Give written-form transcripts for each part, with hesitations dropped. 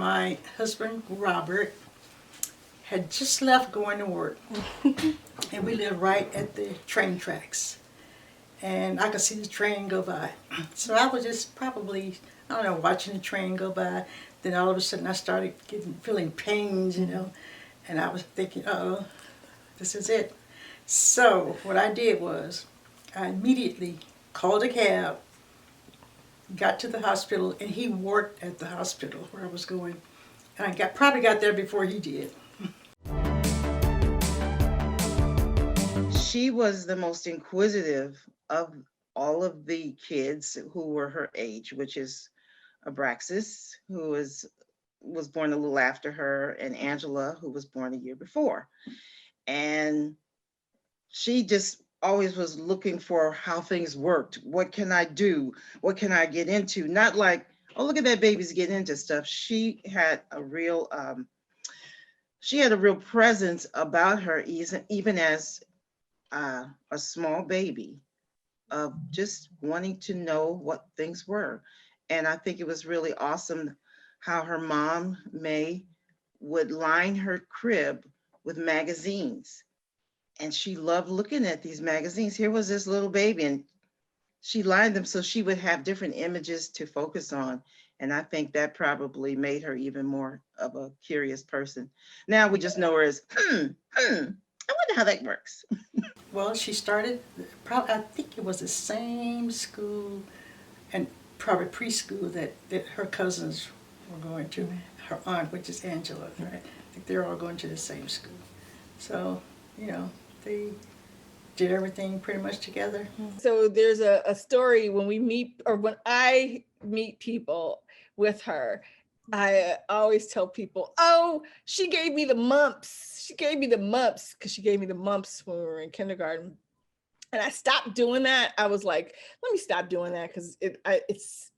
my husband, Robert, had just left going to work. And we lived right at the train tracks. And I could see the train go by. So I was just probably, I don't know, watching the train go by. Then all of a sudden I started feeling pains, and I was thinking, oh, this is it. So what I did was I immediately called a cab, got to the hospital, and he worked at the hospital where I was going. And probably got there before he did. She was the most inquisitive of all of the kids who were her age, which is Abraxas, was born a little after her, and Angela, who was born a year before. And she just always was looking for how things worked. What can I do? What can I get into? Not like, oh, look at that baby's getting into stuff. She had a real presence about her, even as a small baby, of just wanting to know what things were. And I think it was really awesome how her mom, May, would line her crib with magazines. And she loved looking at these magazines. Here was this little baby, and she lined them so she would have different images to focus on. And I think that probably made her even more of a curious person. Now we just know her as, I wonder how that works. Well, she started, probably, I think it was the same school and probably preschool that her cousins were going to. Her aunt, which is Angela, right? I think they're all going to the same school. So, they did everything pretty much together. So there's a story when we meet, or when I meet people with her, I always tell people, oh, she gave me the mumps. She gave me the mumps because she gave me the mumps when we were in kindergarten. And I stopped doing that. I was like, let me stop doing that because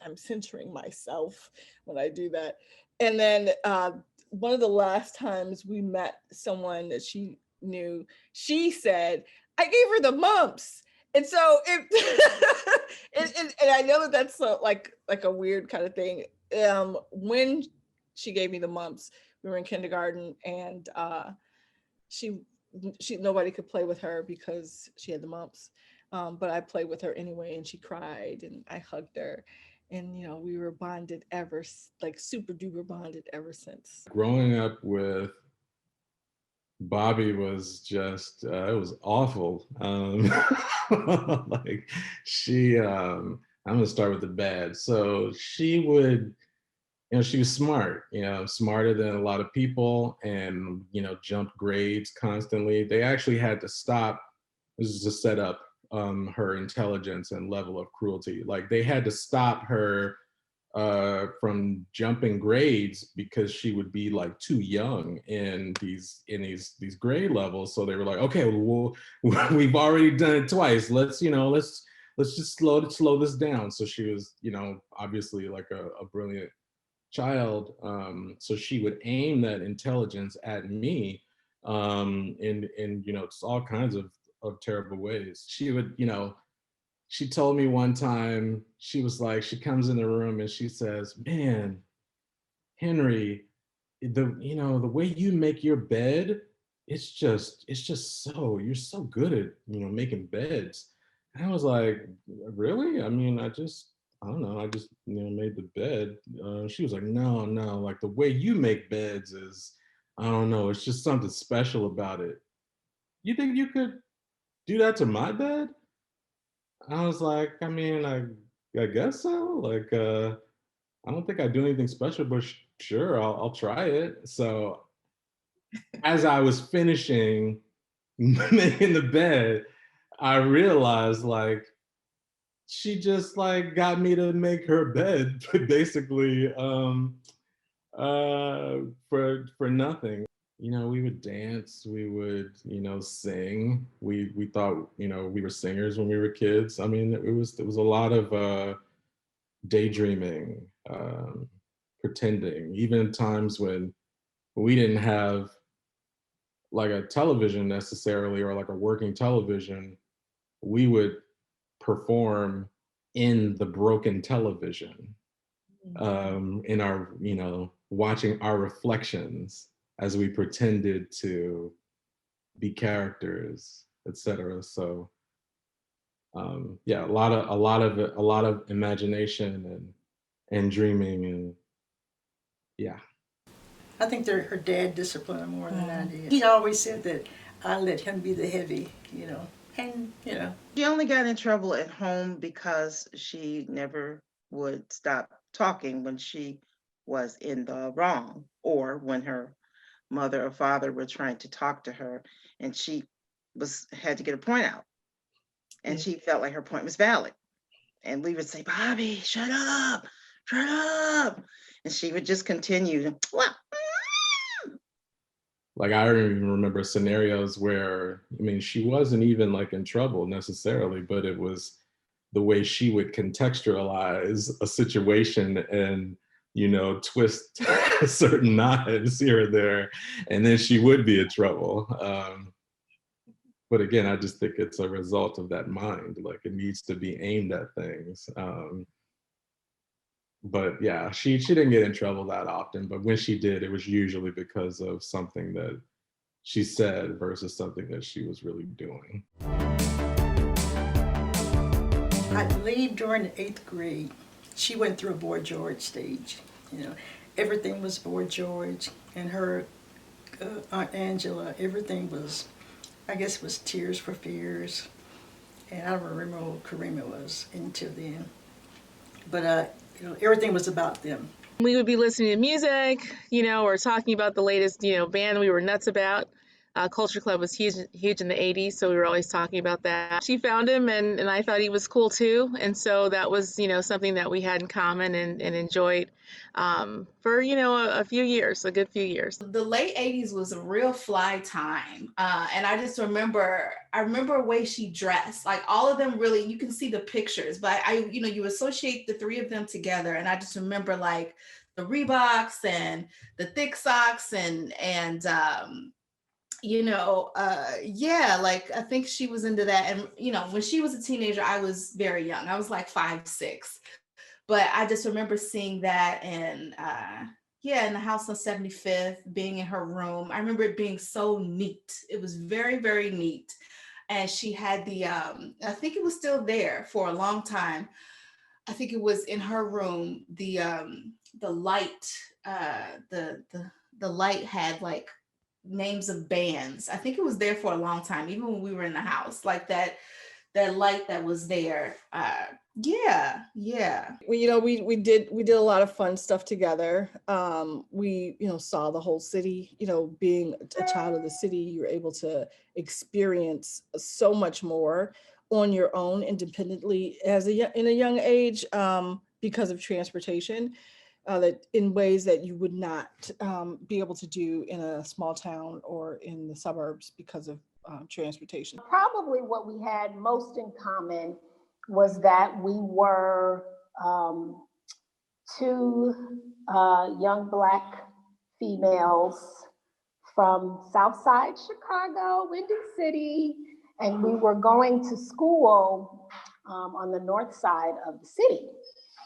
I'm censoring myself when I do that. And then one of the last times we met someone that she knew, she said, I gave her the mumps. And so and I know that that's like a weird kind of thing. When she gave me the mumps, we were in kindergarten, and she nobody could play with her because she had the mumps. But I played with her anyway, and she cried, and I hugged her, and we were bonded like super duper bonded ever since. Growing up with Bobby was just it was awful. Like I'm gonna start with the bad. So she would, she was smart, smarter than a lot of people, and jumped grades constantly. They actually had to stop. This is to set up her intelligence and level of cruelty. Like they had to stop her from jumping grades because she would be like too young in these grade levels. So they were like, okay, well, we've already done it twice. Let's just slow this down. So she was, obviously like a brilliant child. So she would aim that intelligence at me in it's all kinds of terrible ways. She would, she told me one time, she was like, she comes in the room and she says, man, Henry, the way you make your bed, it's just you're so good at, making beds. And I was like, really? I mean, I don't know, I just, made the bed. She was like, no, like the way you make beds is, I don't know, it's just something special about it. You think you could do that to my bed? I was like, I mean, I guess so. Like, I don't think I do anything special, but sure, I'll try it. So as I was finishing making the bed, I realized like she just like got me to make her bed basically for nothing. We would dance, we would, sing. We thought, we were singers when we were kids. I mean, it was a lot of daydreaming, pretending, even times when we didn't have like a television necessarily or like a working television, we would perform in the broken television. in our, watching our reflections as we pretended to be characters, etc. So yeah, a lot of imagination and dreaming, and yeah. I think her dad disciplined her more than I did. He always said that I let him be the heavy, and She only got in trouble at home because she never would stop talking when she was in the wrong, or when her mother or father were trying to talk to her and she had to get a point out, and she felt like her point was valid. And we would say, Bobby, shut up, shut up. And she would just continue, well, Like, I don't even remember scenarios where, she wasn't even like in trouble necessarily, but it was the way she would contextualize a situation and, twist certain knives here or there, and then she would be in trouble. But again, I just think it's a result of that mind. Like, it needs to be aimed at things. But yeah, she didn't get in trouble that often, but when she did, it was usually because of something that she said versus something that she was really doing. I believe during the 8th grade, she went through a Boy George stage. Everything was Boy George, and her Aunt Angela, everything was, I guess it was Tears for Fears, and I don't remember who Karima was until then. But everything was about them. We would be listening to music, or talking about the latest, band we were nuts about. Culture Club was huge in the 80s, so we were always talking about that. She found him, and I thought he was cool too, and so that was, something that we had in common and enjoyed for, a few years, a good few years. The late 80s was a real fly time, and I just remember the way she dressed. Like, all of them, really, you can see the pictures, but you associate the three of them together, and I just remember like the Reeboks and the thick socks and yeah, like I think she was into that. And when she was a teenager, I was very young. I was like 5, 6, but I just remember seeing that, and in the house on 75th, being in her room. I remember it being so neat. It was very, very neat. And she had the I think it was still there for a long time. I think it was in her room. The light, the light had like names of bands. I think it was there for a long time, even when we were in the house, like that light that was there. Yeah. We did a lot of fun stuff together. We saw the whole city. Being a child of the city, you're able to experience so much more on your own independently in a young age, because of transportation, that in ways that you would not be able to do in a small town or in the suburbs because of transportation. Probably what we had most in common was that we were two young Black females from Southside Chicago, Windy City, and we were going to school on the north side of the city,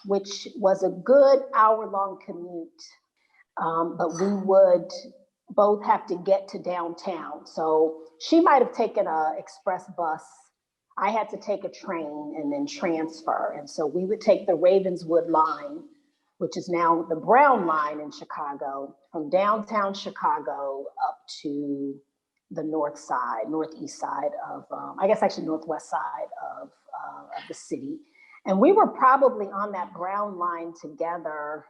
which was a good hour-long commute, but we would both have to get to downtown. So she might have taken an express bus. I had to take a train and then transfer. And so we would take the Ravenswood line, which is now the Brown line in Chicago, from downtown Chicago up to the northeast side of, I guess actually northwest side of the city. And we were probably on that Brown line together,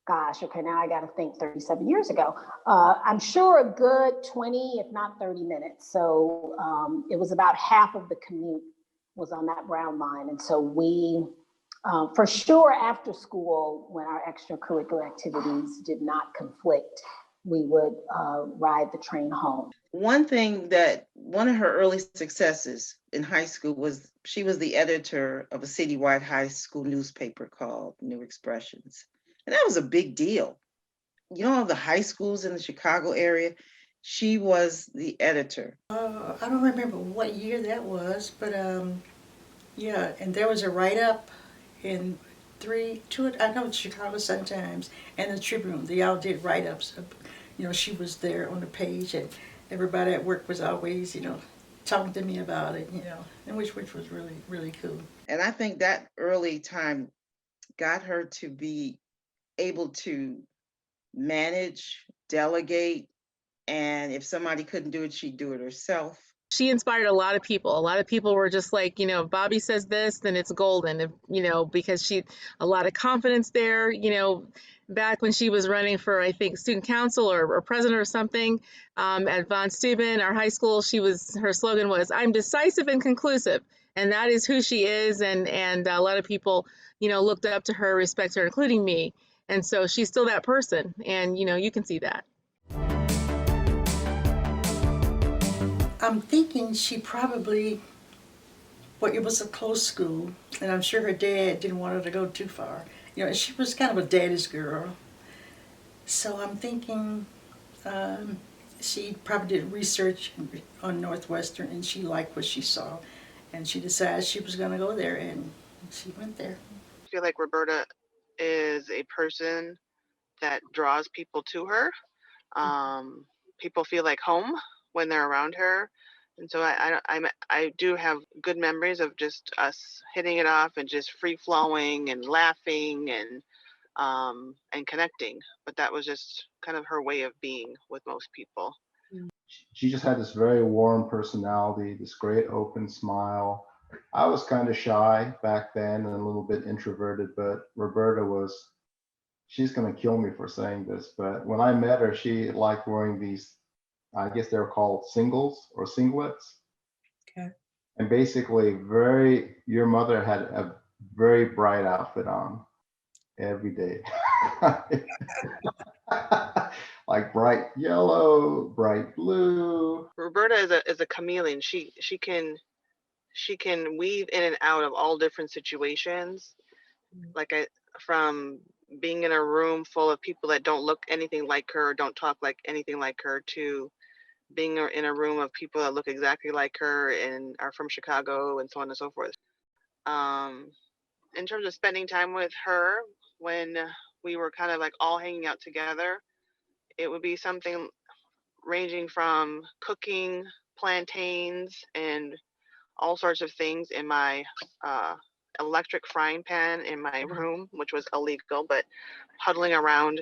gosh, okay, now I gotta think, 37 years ago. I'm sure a good 20, if not 30 minutes. So it was about half of the commute was on that Brown line. And so we, for sure after school, when our extracurricular activities did not conflict, we would ride the train home. One of her early successes in high school was she was the editor of a citywide high school newspaper called New Expressions. And that was a big deal. Of the high schools in the Chicago area, she was the editor. I don't remember what year that was, but yeah, and there was a write-up in I know the Chicago Sun-Times and the Tribune. They all did write-ups. She was there on the page, and everybody at work was always, talking to me about it, and which was really, really cool. And I think that early time got her to be able to manage, delegate, and if somebody couldn't do it, she'd do it herself. She inspired a lot of people. A lot of people were just like, if Bobby says this, then it's golden. Because a lot of confidence there. Back when she was running for, I think, student council or president or something at Von Steuben, our high school, her slogan was, "I'm decisive and conclusive," and that is who she is. And a lot of people, looked up to her, respect her, including me. And so she's still that person, and you can see that. I'm thinking she probably, it was a close school, and I'm sure her dad didn't want her to go too far. She was kind of a daddy's girl. So I'm thinking she probably did research on Northwestern, and she liked what she saw, and she decided she was going to go there, and she went there. I feel like Roberta is a person that draws people to her. People feel like home when they're around her, and so I do have good memories of just us hitting it off and just free flowing and laughing and connecting. But that was just kind of her way of being with most people. She just had this very warm personality, this great open smile. I was kind of shy back then and a little bit introverted, but Roberta she's going to kill me for saying this, but when I met her, she liked wearing these, I guess they were called singles or singlets. Okay. And basically your mother had a very bright outfit on every day. Like bright yellow, bright blue. Roberta is a chameleon. She can weave in and out of all different situations. From being in a room full of people that don't look anything like her or don't talk like anything like her, to being in a room of people that look exactly like her and are from Chicago and so on and so forth. In terms of spending time with her when we were kind of like all hanging out together, it would be something ranging from cooking plantains and all sorts of things in my electric frying pan in my room, which was illegal, but huddling around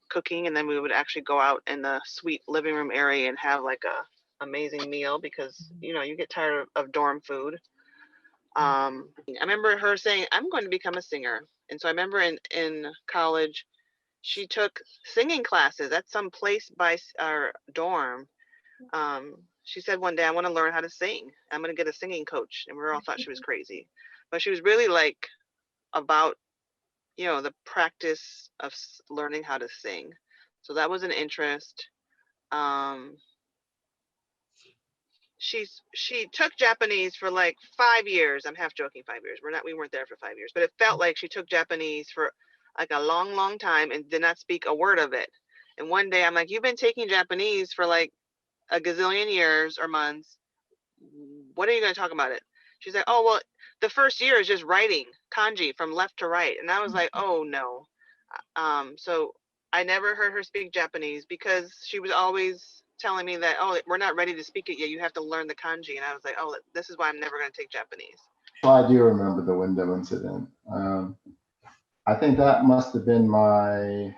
cooking, and then we would actually go out in the sweet living room area and have like a amazing meal, because you get tired of dorm food. I remember her saying, "I'm going to become a singer," and so I remember in college she took singing classes at some place by our dorm. She said one day, "I want to learn how to sing. I'm going to get a singing coach," and we all thought she was crazy, but she was really like about the practice of learning how to sing. So that was an interest. She took Japanese for like 5 years. I'm half joking, 5 years. We weren't there for 5 years, but it felt like she took Japanese for like a long, long time and did not speak a word of it. And one day I'm like, "You've been taking Japanese for like a gazillion years or months. What are you going to talk about it?" She's like, "Oh, well, the first year is just writing kanji from left to right." And I was like, "Oh no." So I never heard her speak Japanese because she was always telling me that, "Oh, we're not ready to speak it yet. You have to learn the kanji." And I was like, "Oh, this is why I'm never going to take Japanese." Well, I do remember the window incident. I think that must have been my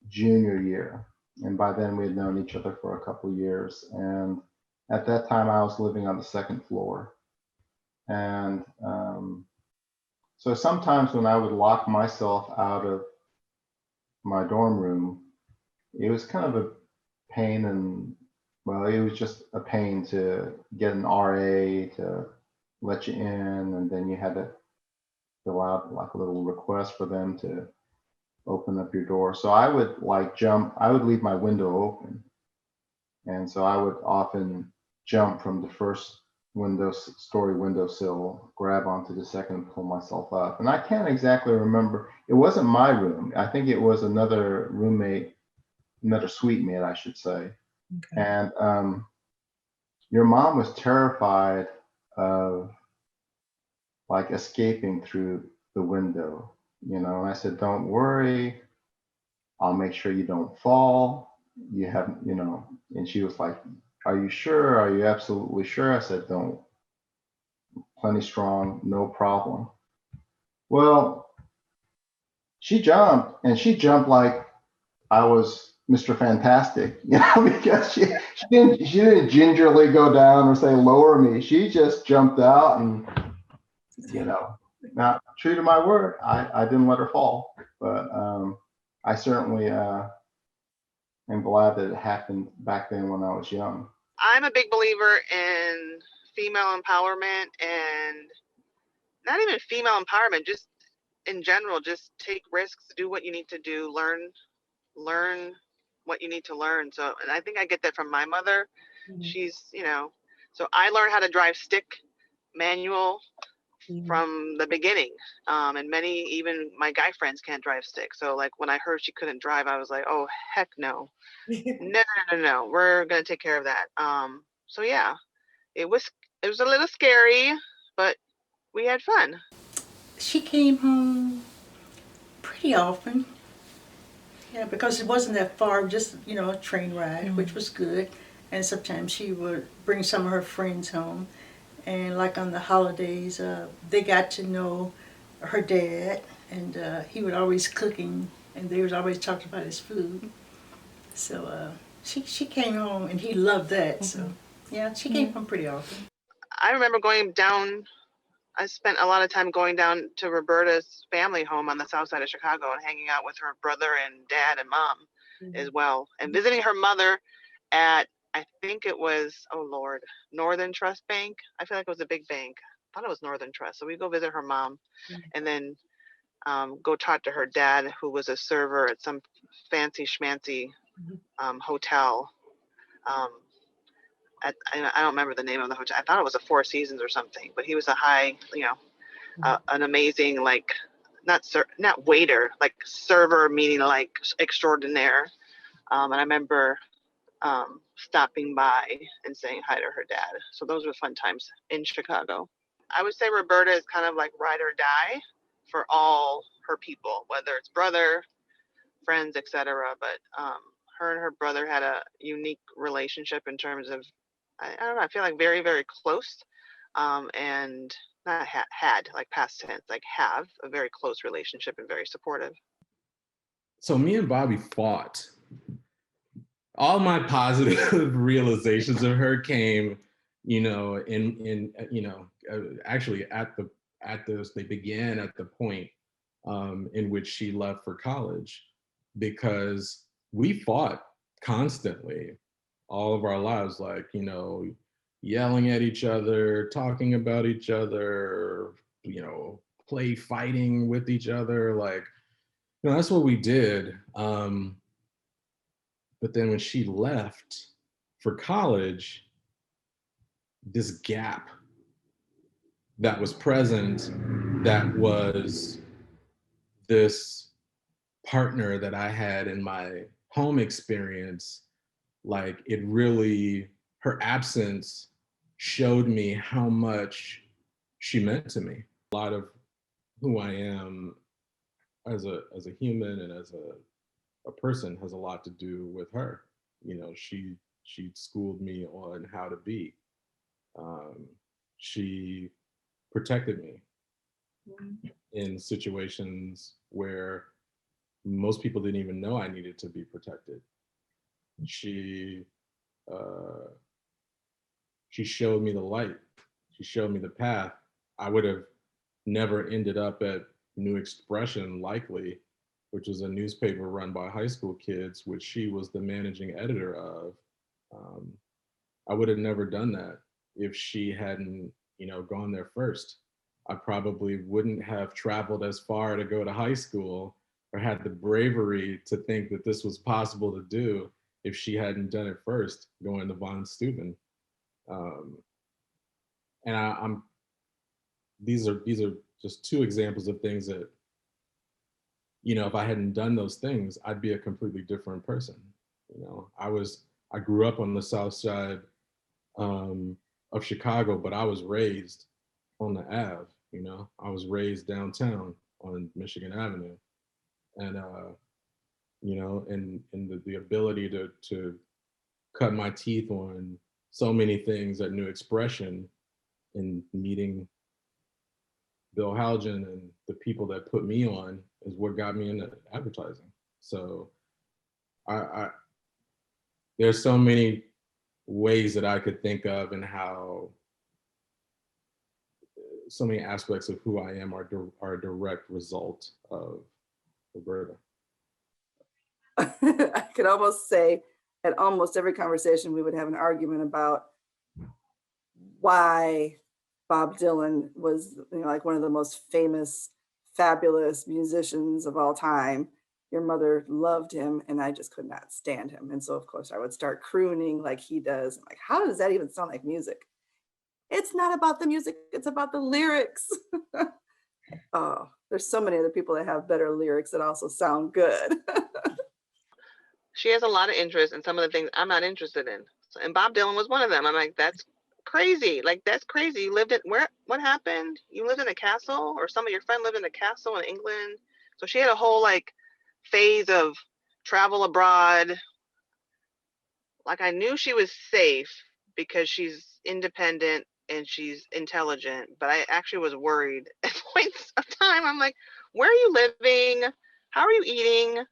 junior year. And by then we had known each other for a couple of years. And at that time I was living on the second floor. And so sometimes when I would lock myself out of my dorm room, it was kind of a pain, and well, it was just a pain to get an RA to let you in, and then you had to fill out like a little request for them to open up your door. So I would I would leave my window open, and so I would often jump from the first story windowsill, grab onto the second, and pull myself up. And I can't exactly remember. It wasn't my room. I think it was another roommate, another suite mate, I should say. Okay. And your mom was terrified of like escaping through the window. you know, and I said, don't worry, I'll make sure you don't fall. You have, you know, and she was like, are you sure? Are you absolutely sure? I said, don't, plenty strong, no problem. Well, she jumped and she jumped like I was Mr. Fantastic, you know, because she didn't gingerly go down or say lower me. She just jumped out and, you know, now true to my word, I didn't let her fall, but I certainly am glad that it happened back then when I was young. I'm a big believer in female empowerment, and not even female empowerment, just in general, just take risks, do what you need to do, learn what you need to learn. So, and I think I get that from my mother. She's, you know, so I learned how to drive stick manual from the beginning. And many, even my guy friends can't drive stick. So like when I heard she couldn't drive, I was like, oh, heck no. No. We're going to take care of that. So yeah, it was a little scary, but we had fun. She came home pretty often. Yeah, because it wasn't that far, just, you know, a train ride, which was good. And sometimes she would bring some of her friends home. And like on the holidays, they got to know her dad, and he would always cooking, and they was always talking about his food. So she came home, and he loved that. So yeah, she came home pretty often. I remember going down. I spent a lot of time going down to Roberta's family home on the south side of Chicago and hanging out with her brother and dad and mom as well, and visiting her mother at, I think it was, oh Lord, Northern Trust Bank. I feel like it was a big bank. I thought it was Northern Trust. So we go visit her mom, and then go talk to her dad, who was a server at some fancy schmancy hotel. I don't remember the name of the hotel. I thought it was a Four Seasons or something, but he was a high, you know, an amazing, like, not waiter, like server, meaning like extraordinaire. And I remember stopping by and saying hi to her dad. So those were fun times in Chicago. I would say Roberta is kind of like ride or die for all her people, whether it's brother, friends, etc. But her and her brother had a unique relationship in terms of, I don't know, I feel like very, very close, and not had, like past tense, like have a very close relationship and very supportive. So me and Bobby fought. All my positive realizations of her came, you know, in you know, actually they began at the point in which she left for college, because we fought constantly all of our lives, like, you know, yelling at each other, talking about each other, you know, play fighting with each other, like, you know, that's what we did. But then when she left for college, this gap that was present, that was this partner that I had in my home experience, like it really, her absence showed me how much she meant to me. A lot of who I am as a human and as a person has a lot to do with her. You know, she schooled me on how to be. She protected me in situations where most people didn't even know I needed to be protected. She showed me the light. She showed me the path. I would have never ended up at New Expression, likely, which was a newspaper run by high school kids, which she was the managing editor of. I would have never done that if she hadn't, you know, gone there first. I probably wouldn't have traveled as far to go to high school or had the bravery to think that this was possible to do if she hadn't done it first, going to Von Steuben. And I'm these are just two examples of things that, you know, if I hadn't done those things, I'd be a completely different person. You know, I grew up on the South Side of Chicago, but I was raised on the Ave. You know, I was raised downtown. on Michigan Avenue. And you know, and the ability to cut my teeth on so many things at New Expression, and meeting Bill Haljan and the people that put me on is what got me into advertising. So I there's so many ways that I could think of, and how so many aspects of who I am are a direct result of Roberta. I could almost say at almost every conversation we would have an argument about why Bob Dylan was, you know, like one of the most famous, fabulous musicians of all time. Your mother loved him, and I just could not stand him. And so, of course, I would start crooning like he does. I'm like, how does that even sound like music? It's not about the music, it's about the lyrics. Oh, there's so many other people that have better lyrics that also sound good. She has a lot of interest in some of the things I'm not interested in. And Bob Dylan was one of them. I'm like, that's crazy. Like, that's crazy. You lived in what happened? You lived in a castle, or some of your friends lived in a castle in England. So she had a whole like phase of travel abroad. Like, I knew she was safe because she's independent and she's intelligent, but I actually was worried at points of time. I'm like, where are you living? How are you eating?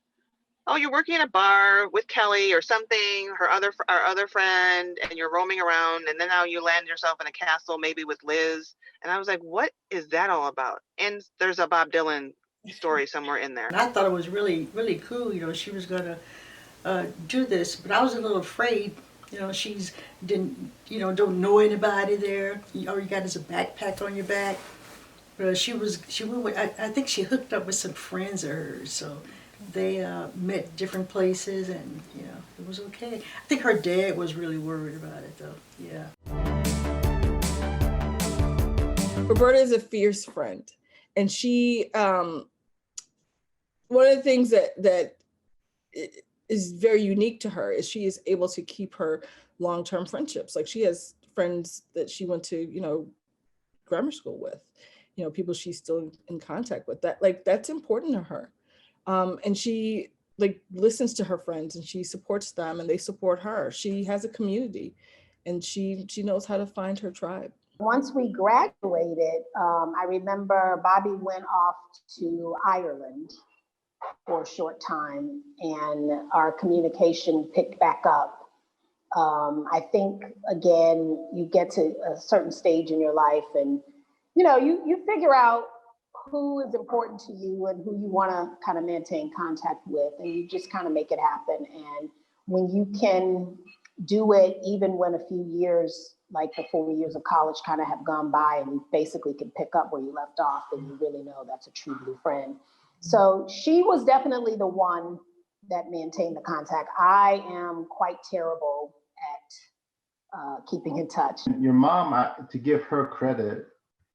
Oh, you're working in a bar with Kelly or something, our other friend, and you're roaming around, and then now you land yourself in a castle, maybe with Liz. And I was like, what is that all about? And there's a Bob Dylan story somewhere in there. And I thought it was really, really cool, you know, she was gonna do this, but I was a little afraid. You know, don't know anybody there. All you got is a backpack on your back. But she went with, I think she hooked up with some friends of hers, so they met different places, and you know, it was okay. I think her dad was really worried about it, though. Yeah. Roberta is a fierce friend, and she one of the things that is very unique to her is she is able to keep her long-term friendships. Like, she has friends that she went to, you know, grammar school with, you know, people she's still in contact with. That's important to her. And she like listens to her friends, and she supports them, and they support her. She has a community, and she knows how to find her tribe. Once we graduated, I remember Bobby went off to Ireland for a short time, and our communication picked back up. I think, again, you get to a certain stage in your life, and you know, you figure out who is important to you and who you want to kind of maintain contact with, and you just kind of make it happen. And when you can do it, even when a few years, like the 4 years of college, kind of have gone by, and you basically can pick up where you left off, then you really know that's a true blue friend. So she was definitely the one that maintained the contact. I am quite terrible at keeping in touch. Your mom, to give her credit,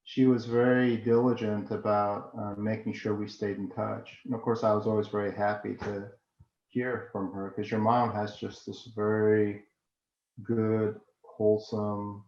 she was very diligent about making sure we stayed in touch. And of course, I was always very happy to hear from her, because your mom has just this very good, wholesome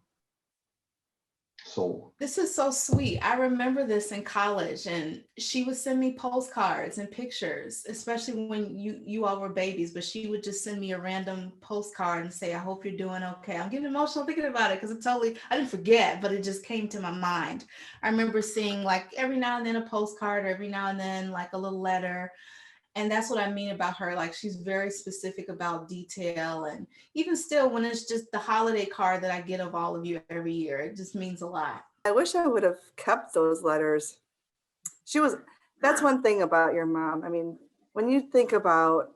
soul. This is so sweet. I remember this in college, and she would send me postcards and pictures, especially when you all were babies, but she would just send me a random postcard and say, I hope you're doing okay. I'm getting emotional thinking about it, because I didn't forget, but it just came to my mind. I remember seeing like every now and then a postcard, or every now and then like a little letter. And that's what I mean about her. Like, she's very specific about detail. And even still, when it's just the holiday card that I get of all of you every year, it just means a lot. I wish I would have kept those letters. That's one thing about your mom. I mean, when you think about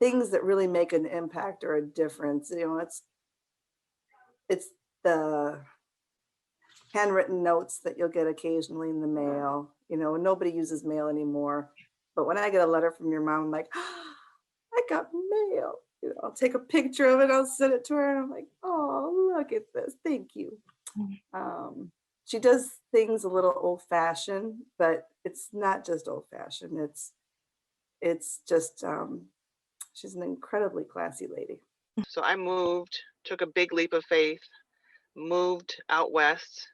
things that really make an impact or a difference, you know, it's the handwritten notes that you'll get occasionally in the mail. You know, nobody uses mail anymore. But when I get a letter from your mom, I'm like, oh, I got mail. You know, I'll take a picture of it, I'll send it to her, and I'm like, oh, look at this. Thank you. She does things a little old-fashioned, but it's not just old-fashioned. It's just, she's an incredibly classy lady. So I moved, took a big leap of faith, moved out west,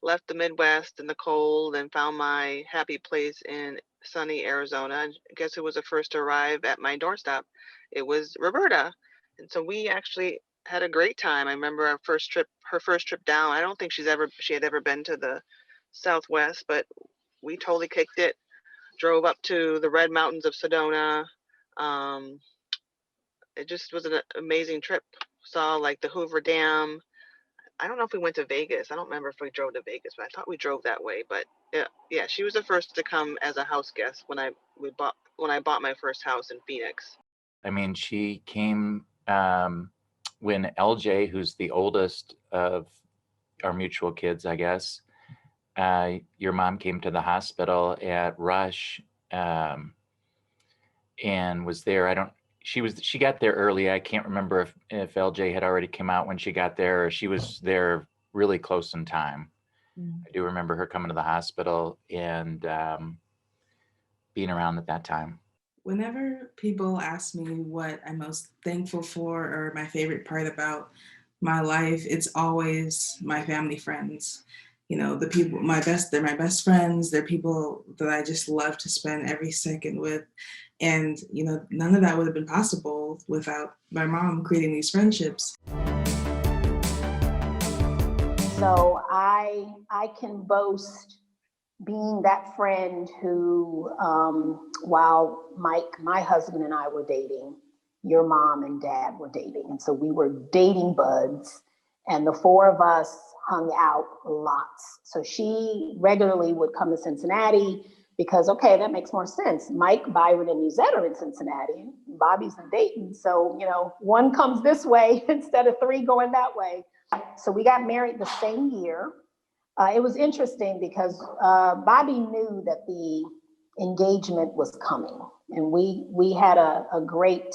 left the Midwest and the cold, and found my happy place in sunny Arizona. And guess who was the first to arrive at my doorstep? It was Roberta. And so we actually had a great time. I remember her first trip down. I don't think she had ever been to the Southwest, but we totally kicked it. Drove up to the Red Mountains of Sedona. Um, it just was an amazing trip. Saw like the Hoover Dam. I don't know if we went to Vegas. I don't remember if we drove to Vegas, but I thought we drove that way. But yeah, she was the first to come as a house guest when I bought my first house in Phoenix. I mean, she came when LJ, who's the oldest of our mutual kids, I guess, your mom came to the hospital at Rush and was there. She got there early. I can't remember if LJ had already come out when she got there, or she was there really close in time. I do remember her coming to the hospital and being around at that time. Whenever people ask me what I'm most thankful for or my favorite part about my life, it's always my family friends. You know, the people, they're my best friends. They're people that I just love to spend every second with. And, you know, none of that would have been possible without my mom creating these friendships. So I can boast being that friend who, while Mike, my husband, and I were dating, your mom and dad were dating. And so we were dating buds, and the four of us hung out lots. So she regularly would come to Cincinnati because, okay, that makes more sense. Mike, Byron, and Musette are in Cincinnati. Bobby's in Dayton. So, you know, one comes this way instead of three going that way. So we got married the same year. It was interesting because Bobby knew that the engagement was coming, and we had a great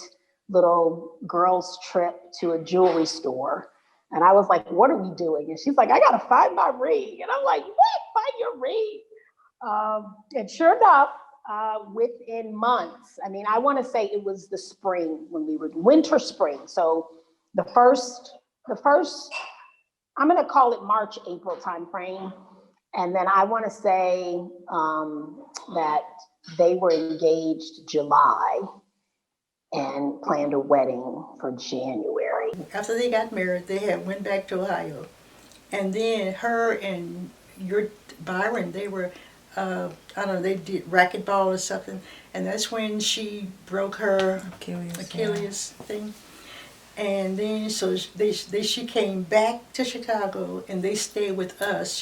little girls' trip to a jewelry store, and I was like, "What are we doing?" And she's like, "I gotta find my ring," and I'm like, "What? Find your ring?" And sure enough, within months, I mean, I want to say it was the spring when we were winter spring. So the first. I'm going to call it March, April timeframe. And then I want to say that they were engaged July and planned a wedding for January. After they got married, they went back to Ohio. And then her and your Byron, they were, I don't know, they did racquetball or something. And that's when she broke her Achilles thing. And then so she came back to Chicago and they stayed with us.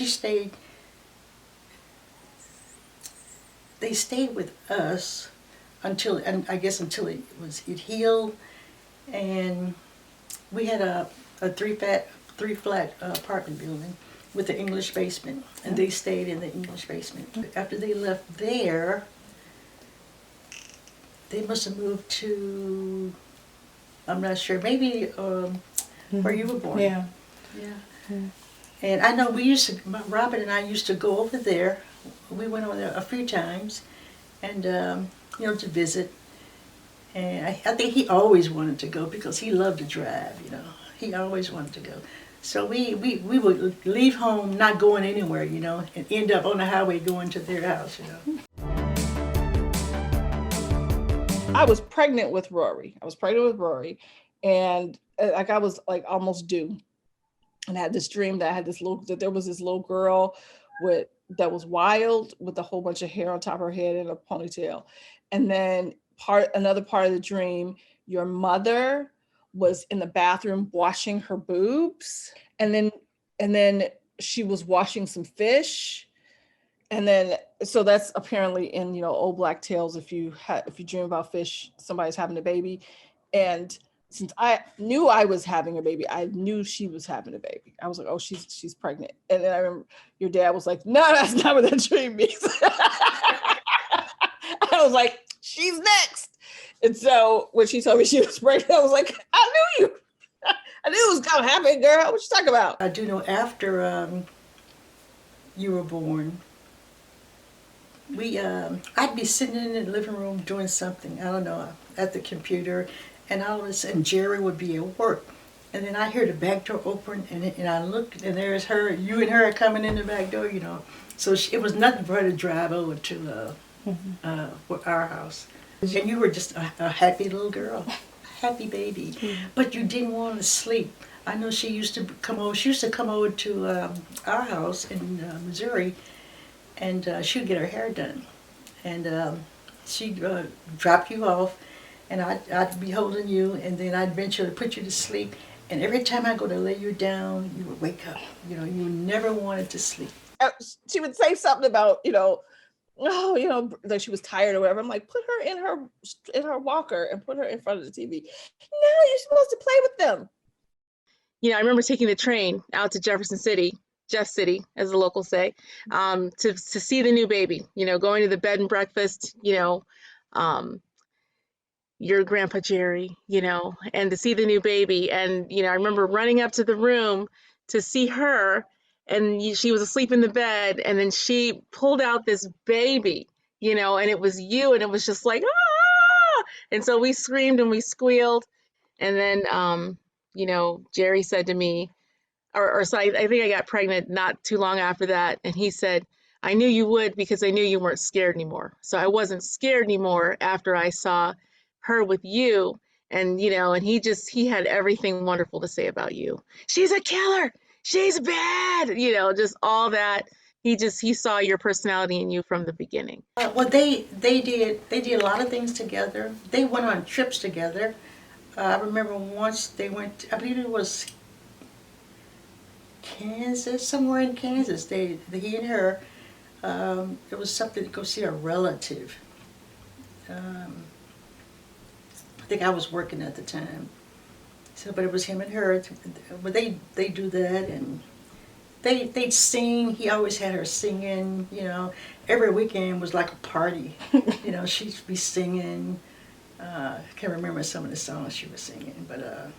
They stayed with us until it healed. And we had a three flat apartment building with an English basement, and they stayed in the English basement. After they left there, they must have moved to, I'm not sure, maybe where you were born. Yeah. And I know Robert and I used to go over there. We went over there a few times, and to visit. And I think he always wanted to go because he loved to drive. He always wanted to go. So we would leave home not going anywhere, and end up on the highway going to their house, I was pregnant with Rory. And I was like almost due. And I had this dream that there was this little girl that was wild with a whole bunch of hair on top of her head and a ponytail. And then another part of the dream, your mother was in the bathroom washing her boobs. And then she was washing some fish. And then, so that's apparently in, old black tales. If you dream about fish, somebody's having a baby. And since I knew I was having a baby, I knew she was having a baby. I was like, oh, she's pregnant. And then I remember your dad was like, no, that's not what that dream means. I was like, she's next. And so when she told me she was pregnant, I was like, I knew you. I knew it was gonna happen, girl. What you talking about? I do know after you were born, I'd be sitting in the living room doing something, I don't know, at the computer, and all of a sudden Jerry would be at work. And then I hear the back door open, and I looked, and there's you and her coming in the back door, So it was nothing for her to drive over to for our house. And you were just a happy little girl, happy baby, but you didn't want to sleep. I know she used to come over. She used to come over to our house in Missouri, and she'd get her hair done, and she'd drop you off, and I'd be holding you, and then I'd venture to put you to sleep. And every time I go to lay you down, you would wake up. You know, you never wanted to sleep. She would say something about, oh, that she was tired or whatever. I'm like, put her in her walker and put her in front of the TV. No, you're supposed to play with them. I remember taking the train out to Jefferson City, Jeff City, as the locals say, to see the new baby, going to the bed and breakfast, your grandpa Jerry, and to see the new baby. And, I remember running up to the room to see her, and she was asleep in the bed, and then she pulled out this baby, and it was you, and it was just like, ah! And so we screamed and we squealed. And then, Jerry said to me, so I think I got pregnant not too long after that. And he said, I knew you would because I knew you weren't scared anymore. So I wasn't scared anymore after I saw her with you. And, and he had everything wonderful to say about you. She's a killer. She's bad. Just all that. He saw your personality in you from the beginning. Well, they did a lot of things together. They went on trips together. I remember once they went, I believe it was Kansas, somewhere in Kansas. He and her, it was something to go see a relative. I think I was working at the time. So, but it was him and her. But they do that, and they'd sing. He always had her singing. Every weekend was like a party. She'd be singing. I can't remember some of the songs she was singing, but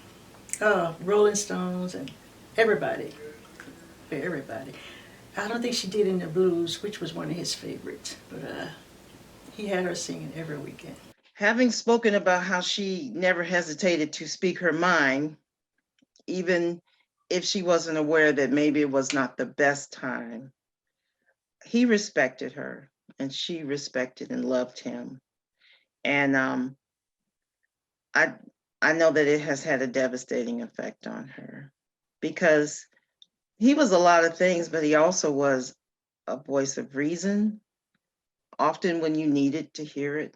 Rolling Stones and everybody. I don't think she did In the Blues, which was one of his favorites, but he had her singing every weekend. Having spoken about how she never hesitated to speak her mind, even if she wasn't aware that maybe it was not the best time, he respected her and she respected and loved him. And I know that it has had a devastating effect on her because he was a lot of things, but he also was a voice of reason, often when you needed to hear it.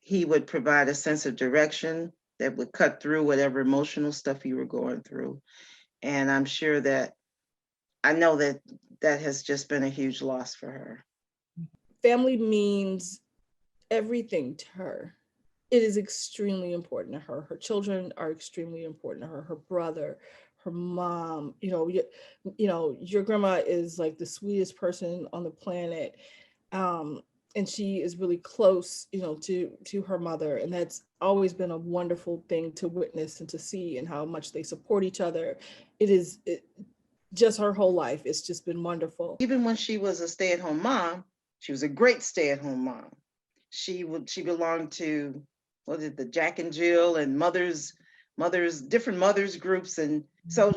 He would provide a sense of direction that would cut through whatever emotional stuff you were going through. And I'm sure that, I know that that has just been a huge loss for her. Family means everything to her. It is extremely important to her. Her children are extremely important to her. Her brother, her mom, your grandma is like the sweetest person on the planet. And she is really close, to her mother. And that's always been a wonderful thing to witness and to see, and how much they support each other. Just her whole life. It's just been wonderful. Even when she was a stay-at-home mom, she was a great stay-at-home mom. She belonged to, the Jack and Jill and different mothers groups. And so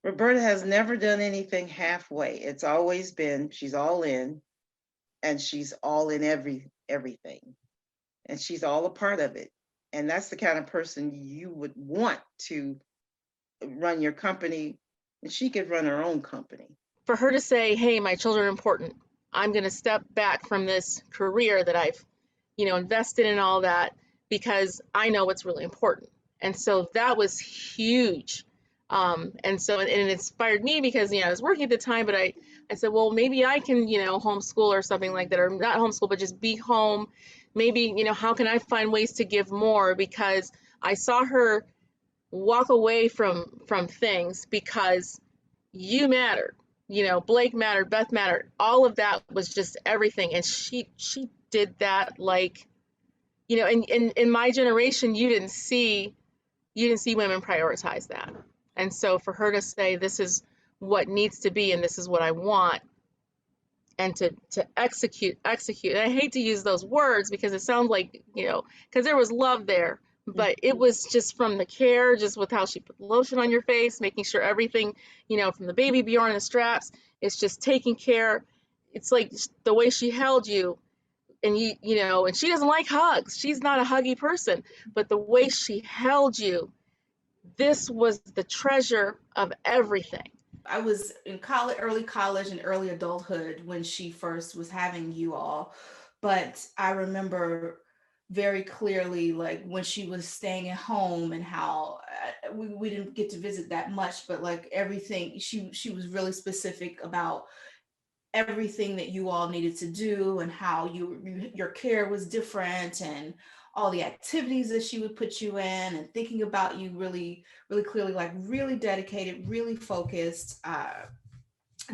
Roberta has never done anything halfway. It's always been, she's all in, and she's all in everything. And she's all a part of it. And that's the kind of person you would want to run your company. And she could run her own company. For her to say, hey, my children are important. I'm going to step back from this career that I've, invested in, all that, because I know what's really important. And so that was huge. And so it inspired me because, I was working at the time, but I said, well, maybe I can, homeschool or something like that, or not homeschool, but just be home. Maybe, how can I find ways to give more? Because I saw her walk away from things because you mattered. Blake mattered, Beth mattered. All of that was just everything. And she did that like, in my generation, you didn't see women prioritize that. And so for her to say, this is what needs to be, and this is what I want, and to execute. And I hate to use those words because it sounds like, because there was love there, but it was just from the care, just with how she put the lotion on your face, making sure everything, from the baby Bjorn and the straps, it's just taking care. it's like the way she held you, and you know, and she doesn't like hugs. She's not a huggy person, but the way she held you, this was the treasure of everything. I was in college, early college and early adulthood when she first was having you all. But I remember very clearly, like when she was staying at home and how we didn't get to visit that much, but like everything, she was really specific about everything that you all needed to do and how your care was different and all the activities that she would put you in and thinking about you really clearly, like really dedicated, really focused,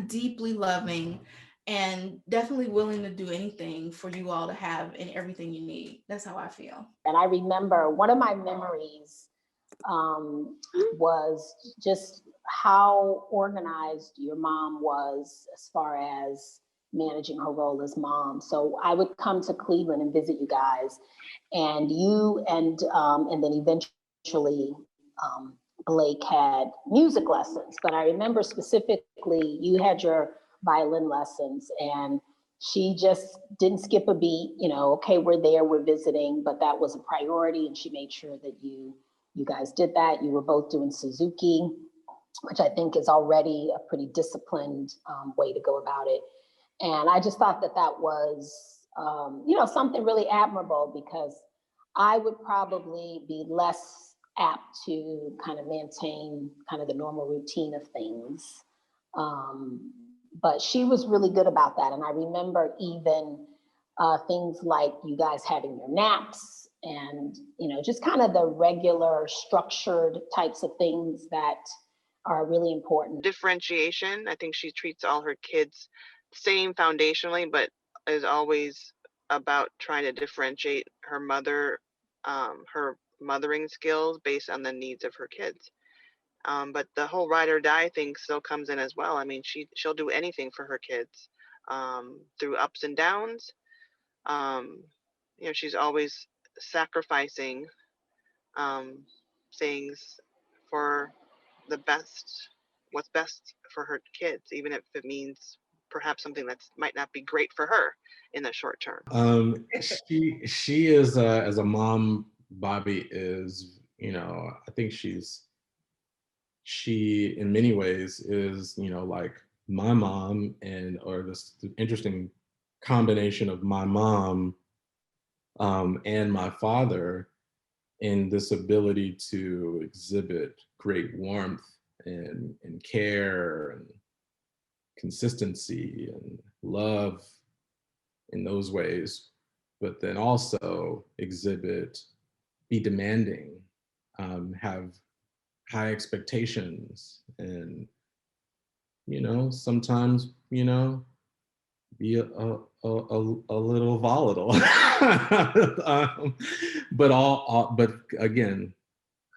deeply loving, and definitely willing to do anything for you all to have and everything you need. That's how I feel. And I remember one of my memories was just how organized your mom was as far as managing her role as mom. So I would come to Cleveland and visit you guys, and you and then eventually Blake had music lessons. But I remember specifically you had your violin lessons, and she just didn't skip a beat. You know, okay, we're there, we're visiting, but that was a priority, and she made sure that you guys did that. You were both doing Suzuki, which I think is already a pretty disciplined way to go about it. And I just thought that that was, you know, something really admirable, because I would probably be less apt to kind of maintain kind of the normal routine of things. But she was really good about that. And I remember even things like you guys having your naps and, you know, just kind of the regular structured types of things that are really important. Differentiation. I think she treats all her kids same foundationally, but is always about trying to differentiate her mothering skills based on the needs of her kids. But the whole ride or die thing still comes in as well. I mean, she'll do anything for her kids, through ups and downs. You know, she's always sacrificing things for the best, what's best for her kids, even if it means perhaps something that might not be great for her in the short term. She is as a mom, Bobby is, you know, I think she in many ways is, you know, like my mom, and or this interesting combination of my mom and my father, in this ability to exhibit great warmth and care and consistency and love in those ways, but then also be demanding, have high expectations, and, you know, sometimes, you know, be a little volatile. But again,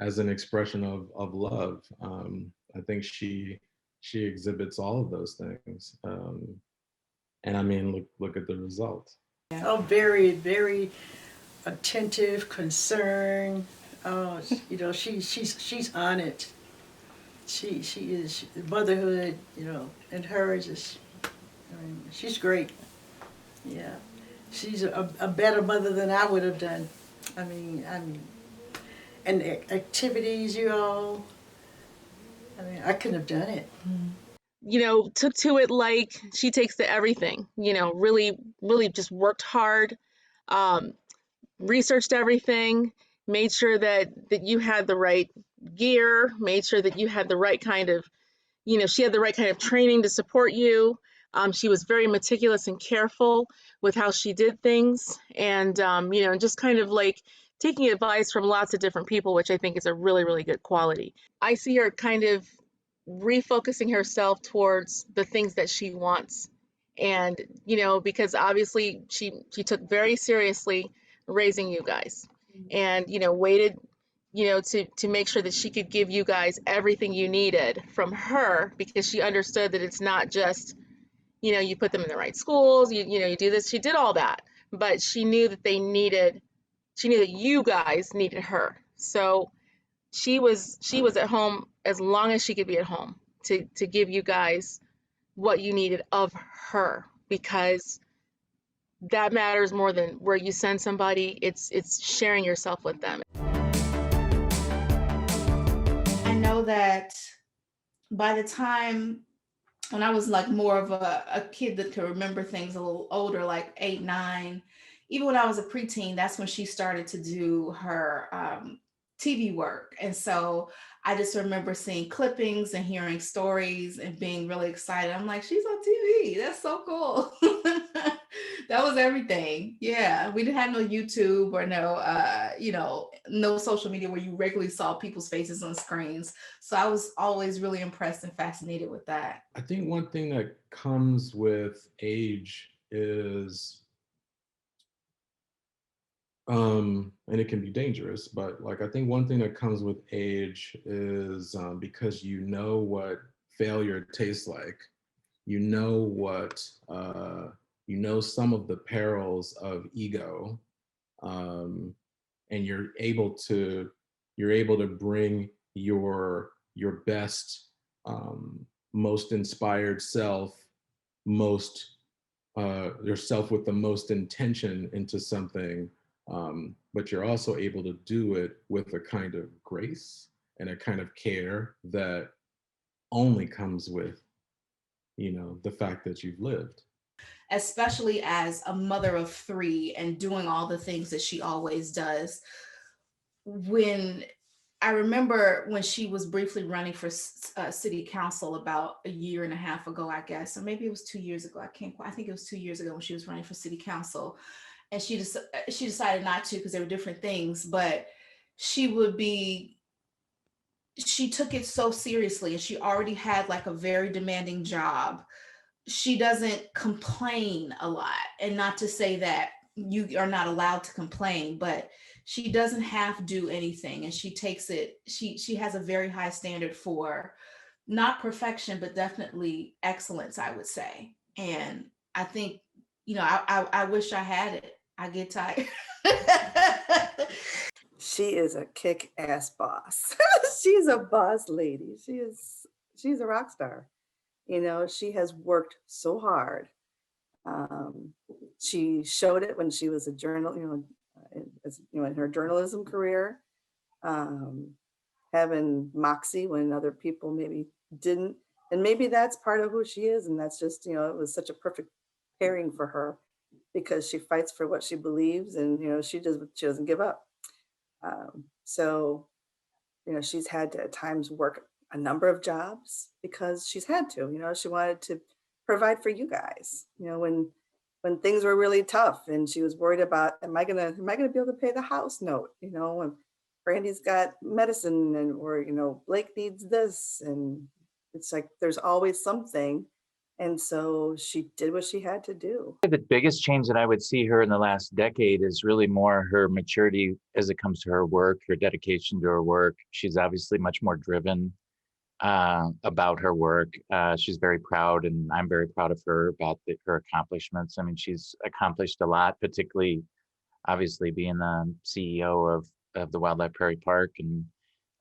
as an expression of love, I think she exhibits all of those things. And I mean, look at the result. Oh, very, very attentive, concerned. Oh, you know, she's on it. She is motherhood, you know, and her is just, I mean, she's great. Yeah, she's a better mother than I would have done. I mean, and the activities, you all. I mean, I couldn't have done it. You know, took to it like she takes to everything, you know, really, really just worked hard, researched everything, made sure that you had the right gear, made sure that you had the right kind of, you know, she had the right kind of training to support you. She was very meticulous and careful with how she did things, and you know, just kind of like taking advice from lots of different people, which I think is a really, really good quality. I see her kind of refocusing herself towards the things that she wants, and you know, because obviously she took very seriously raising you guys, and you know, waited, you know, to make sure that she could give you guys everything you needed from her, because she understood that it's not just, you know, you put them in the right schools, you know, you do this. She did all that, but she knew that she knew that you guys needed her. So she was at home as long as she could be at home to give you guys what you needed of her. because that matters more than where you send somebody. It's sharing yourself with them. I know that by the time when I was like more of a kid that could remember things a little older, like 8, 9, even when I was a preteen, that's when she started to do her TV work. And so I just remember seeing clippings and hearing stories and being really excited. I'm like, she's on TV. That's so cool. That was everything. Yeah. We didn't have no YouTube or no, no social media where you regularly saw people's faces on screens. So I was always really impressed and fascinated with that. I think one thing that comes with age is, and it can be dangerous, but like I think one thing that comes with age is because you know what failure tastes like, you know what some of the perils of ego, and you're able to bring your best, most inspired self, most yourself with the most intention into something, but you're also able to do it with a kind of grace and a kind of care that only comes with, the fact that you've lived. Especially as a mother of 3 and doing all the things that she always does. When I remember when she was briefly running for city council about a year and a half ago, I guess, or maybe it was 2 years ago. I think it was 2 years ago when she was running for city council, and she decided not to because there were different things. But she took it so seriously, and she already had like a very demanding job. She doesn't complain a lot, and not to say that you are not allowed to complain, but she doesn't have to do anything, and she takes it, she has a very high standard for not perfection, but definitely excellence, I would say. And I think, I wish I had it. I get tired. She is a kick-ass boss. She's a boss lady. She's a rock star. She has worked so hard. She showed it when she was a in her journalism career, having moxie when other people maybe didn't. And maybe that's part of who she is. And that's just, it was such a perfect pairing for her because she fights for what she believes, and, she doesn't give up. So, she's had to at times work a number of jobs because she's had to. She wanted to provide for you guys, when things were really tough, and she was worried about, am I gonna be able to pay the house note, when Brandy's got medicine, and or Blake needs this, and it's like there's always something. And so she did what she had to do. The biggest change that I would see her in the last decade is really more her maturity as it comes to her work, her dedication to her work. She's obviously much more driven about her work. She's very proud, and I'm very proud of her about her accomplishments. I mean, she's accomplished a lot, particularly obviously being the CEO of the Wildlife Prairie Park and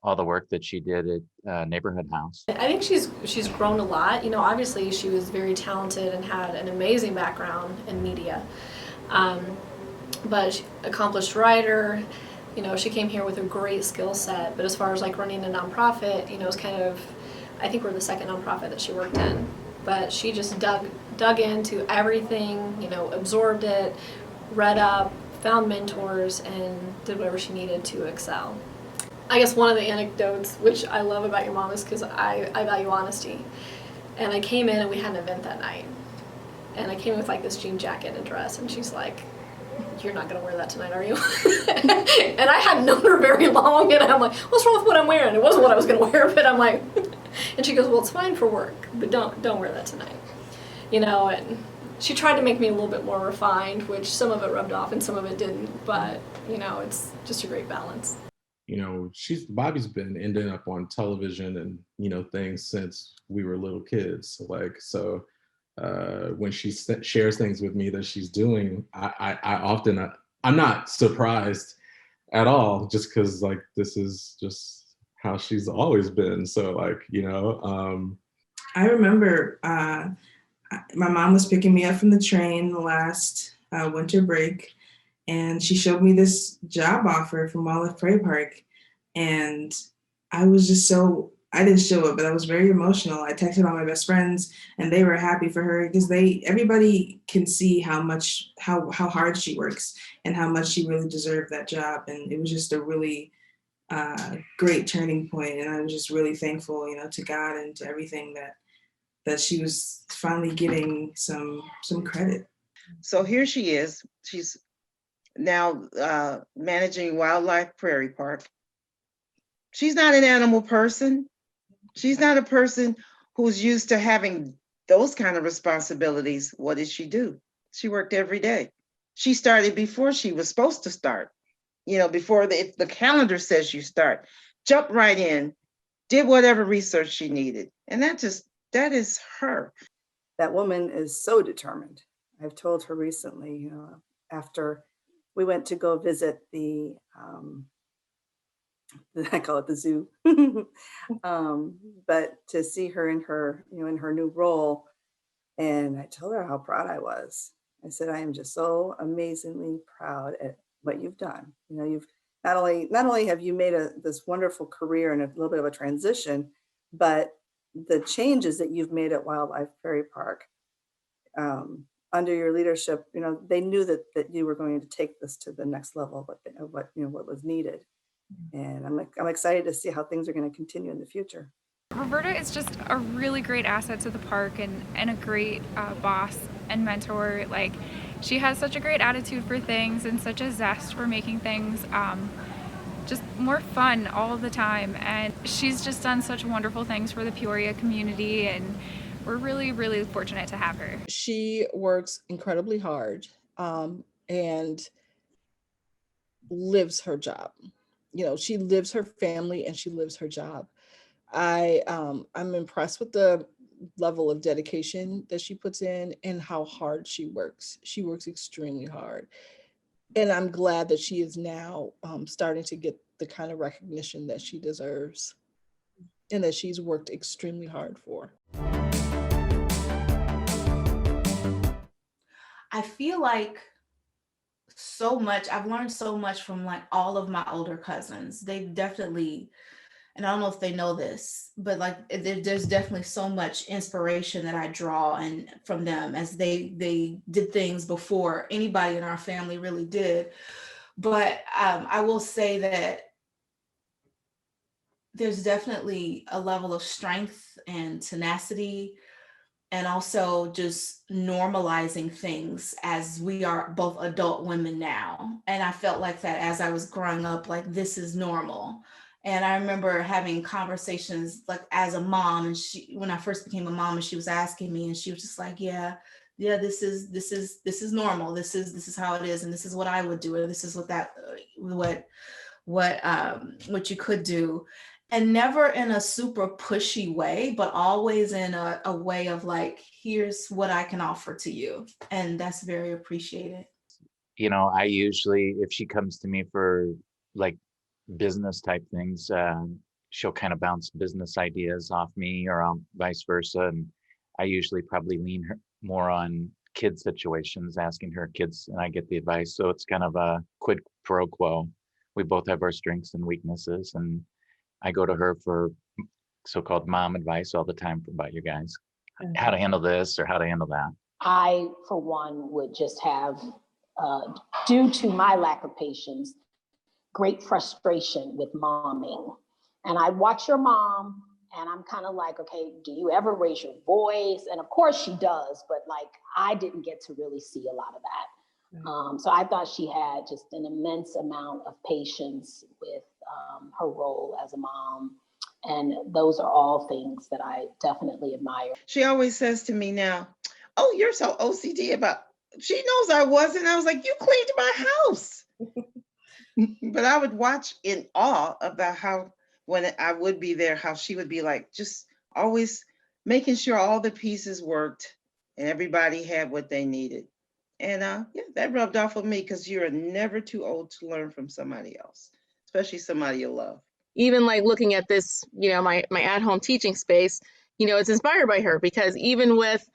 all the work that she did at Neighborhood House. I think she's grown a lot. Obviously she was very talented and had an amazing background in media, but she, accomplished writer. She came here with a great skill set, but as far as like running a nonprofit, it's kind of, I think we're the second nonprofit that she worked in, but she just dug into everything, absorbed it, read up, found mentors, and did whatever she needed to excel. I guess one of the anecdotes, which I love about your mom, is because I value honesty. And I came in and we had an event that night. And I came in with like this jean jacket and dress, and she's like, "You're not gonna wear that tonight, are you?" And I hadn't known her very long, and I'm like, "What's wrong with what I'm wearing?" It wasn't what I was gonna wear, but I'm like, and she goes, "Well, it's fine for work, but don't wear that tonight." And she tried to make me a little bit more refined, which some of it rubbed off and some of it didn't, but it's just a great balance. Bobby's been ending up on television and, things since we were little kids. So when she shares things with me that she's doing, I often, I'm not surprised at all, just because this is just how she's always been. So I remember I my mom was picking me up from the train the last winter break, and she showed me this job offer from Wildlife Prairie Park. And I was just I didn't show it, but I was very emotional. I texted all my best friends, and they were happy for her because everybody can see how hard she works and how much she really deserved that job. And it was just a really great turning point. And I was just really thankful, to God and to everything that she was finally getting some credit. So here she is. She's now managing Wildlife Prairie Park. She's not an animal person. She's not a person who's used to having those kind of responsibilities. What did she do? She worked every day. She started before she was supposed to start. Before if the calendar says you start, jumped right in, did whatever research she needed. And that is her. That woman is so determined. I've told her recently, after we went to go visit the, I call it the zoo, but to see her in her new role, and I told her how proud I was. I said, I am just so amazingly proud at what you've done. You've not only have you made this wonderful career and a little bit of a transition, but the changes that you've made at Wildlife Prairie Park under your leadership, they knew that you were going to take this to the next level of what was needed. And I'm excited to see how things are going to continue in the future. Roberta is just a really great asset to the park and a great boss and mentor. Like, she has such a great attitude for things and such a zest for making things just more fun all the time. And she's just done such wonderful things for the Peoria community, and we're really, really fortunate to have her. She works incredibly hard and lives her job. She lives her family and she lives her job. I'm impressed with the level of dedication that she puts in and how hard she works. She works extremely hard. And I'm glad that she is now starting to get the kind of recognition that she deserves and that she's worked extremely hard for. I feel like I've learned so much from like all of my older cousins. They definitely, and I don't know if they know this, but like there's definitely so much inspiration that I draw and from them as they did things before anybody in our family really did. But I will say that there's definitely a level of strength and tenacity, and also just normalizing things as we are both adult women now. And I felt like that as I was growing up, like this is normal. And I remember having conversations like as a mom, and when I first became a mom, and she was asking me, and she was just like, yeah, this is normal. This is how it is, and this is what I would do, or this is what you could do. And never in a super pushy way, but always in a way of like, here's what I can offer to you. And that's very appreciated. I usually, if she comes to me for like business type things, she'll kind of bounce business ideas off me or vice versa. And I usually probably lean her more on kid situations, asking her kids, and I get the advice. So it's kind of a quid pro quo. We both have our strengths and weaknesses, and I go to her for so-called mom advice all the time about you guys, how to handle this or how to handle that. I, for one, would just have, due to my lack of patience, great frustration with momming. And I watch your mom and I'm kind of like, okay, do you ever raise your voice? And of course she does, but like, I didn't get to really see a lot of that. So I thought she had just an immense amount of patience with her role as a mom. And those are all things that I definitely admire. She always says to me now, oh, you're so OCD about, she knows I wasn't. I was like, you cleaned my house. But I would watch in awe about how, when I would be there, how she would be like, just always making sure all the pieces worked and everybody had what they needed. And yeah, that rubbed off on me, because you're never too old to learn from somebody else, especially somebody you love. Even like looking at this, my at-home teaching space, it's inspired by her, because even with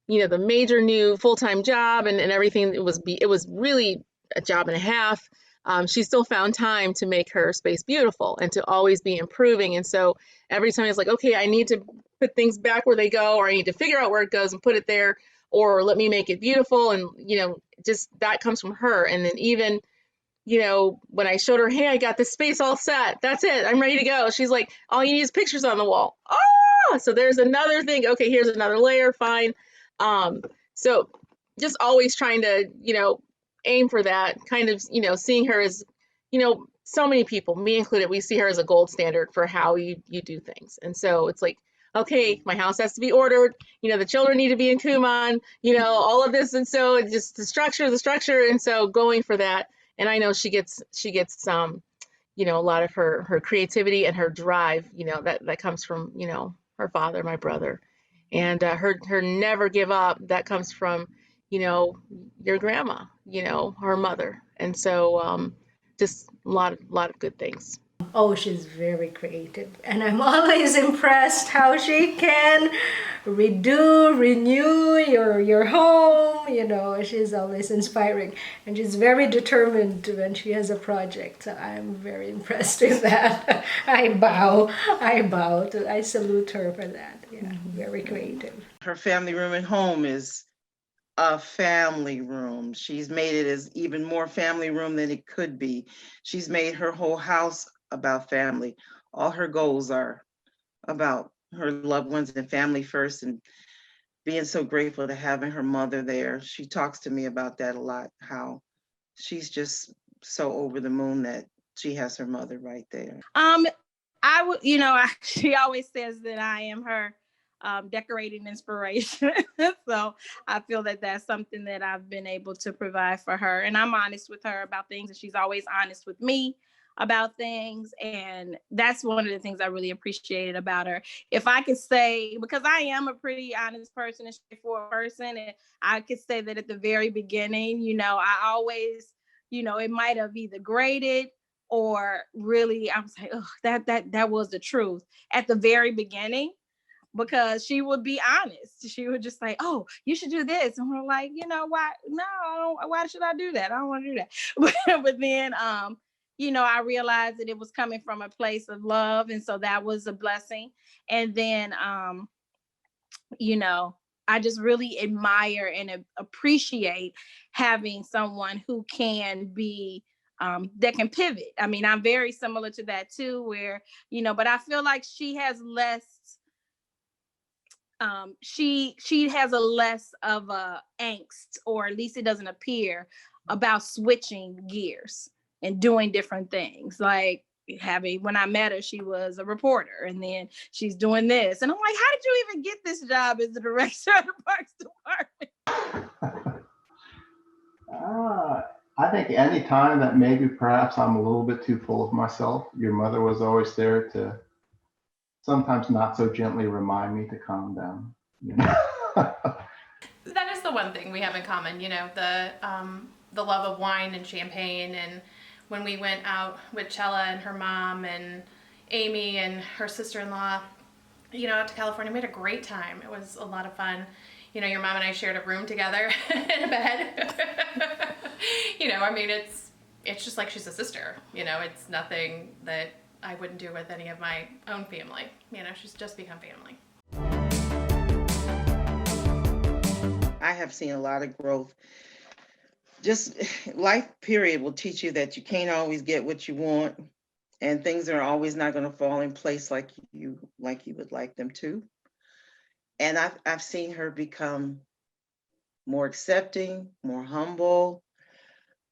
you know, the major new full-time job and everything. It was really a job and a half. She still found time to make her space beautiful and to always be improving. And so every time it's like, okay, I need to put things back where they go, or I need to figure out where it goes and put it there, or let me make it beautiful. And, you know, just that comes from her. And then even, you know, when I showed her, hey, I got this space all set, that's it, I'm ready to go. She's like, all you need is pictures on the wall. Ah, so there's another thing. Okay, here's another layer, fine. So just always trying to, you know, aim for that kind of, you know, seeing her as, you know, so many people, me included, we see her as a gold standard for how you do things. And so it's like, okay, my house has to be ordered, you know, the children need to be in Kumon, you know, all of this. And so it's just the structure. And so going for that. And I know she gets some, you know, a lot of her creativity and her drive, you know, that comes from, you know, her father, my brother, and her never give up. That comes from, you know, your grandma, you know, her mother. And so just a lot of good things. Oh, she's very creative, and I'm always impressed how she can renew your home. You know, she's always inspiring, and she's very determined when she has a project. So I'm very impressed with that. I salute her for that. Yeah, very creative. Her family room at home is a family room. She's made it as even more family room than it could be. She's made her whole house about family. All her goals are about her loved ones and family first, and being so grateful to having her mother there. She talks to me about that a lot, how she's just so over the moon that she has her mother right there. I would, you know, she always says that I am her decorating inspiration. So I feel that that's something that I've been able to provide for her. And I'm honest with her about things, and she's always honest with me about things. And that's one of the things I really appreciated about her. If I could say, because I am a pretty honest person and straightforward person, and I could say that at the very beginning, you know, I always, you know, it might have either graded or really I was like, oh, that was the truth at the very beginning, because she would be honest. She would just say, oh, you should do this. And we're like, you know, why? No, why should I do that? I don't want to do that. But then, you know, I realized that it was coming from a place of love. And so that was a blessing. And then, you know, I just really admire and appreciate having someone who can be, that can pivot. I mean, I'm very similar to that too, where, you know, but I feel like she has less, she has a less of a angst, or at least it doesn't appear, about switching gears and doing different things. Like when I met her, she was a reporter, and then she's doing this. And I'm like, how did you even get this job as the director of the Parks Department? I think any time that maybe perhaps I'm a little bit too full of myself, your mother was always there to sometimes not so gently remind me to calm down. You know? That is the one thing we have in common, you know, the love of wine and champagne. And when we went out with Chella and her mom and Amy and her sister-in-law, you know, out to California, we had a great time. It was a lot of fun. You know, your mom and I shared a room together in a bed. You know, I mean, it's just like she's a sister. You know, it's nothing that I wouldn't do with any of my own family. You know, she's just become family. I have seen a lot of growth. Just life period will teach you that you can't always get what you want, and things are always not going to fall in place like you would like them to. And I've seen her become more accepting, more humble,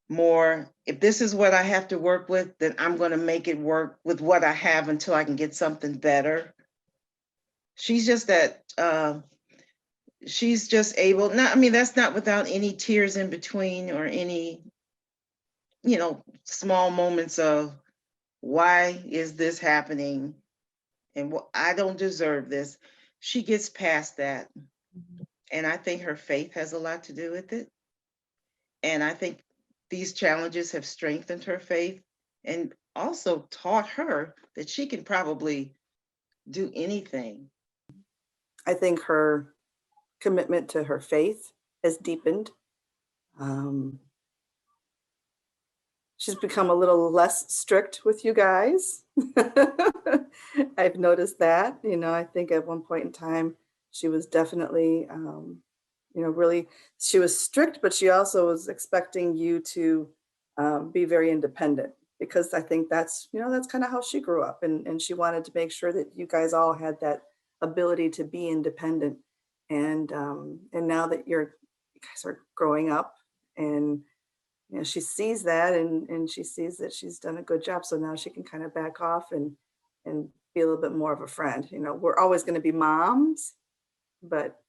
more, if this is what I have to work with, then I'm going to make it work with what I have until I can get something better. She's just that, she's just able, not, I mean, that's not without any tears in between or any, you know, small moments of why is this happening and I don't deserve this. She gets past that. And I think her faith has a lot to do with it. And I think these challenges have strengthened her faith and also taught her that she can probably do anything. I think her commitment to her faith has deepened. She's become a little less strict with you guys. I've noticed that. I think at one point in time, she was definitely, really, she was strict, but she also was expecting you to be very independent, because I think that's kind of how she grew up. And she wanted to make sure that you guys all had that ability to be independent. And now that you guys are growing up, and she sees that, and she sees that she's done a good job. So now she can kind of back off and be a little bit more of a friend. We're always going to be moms, but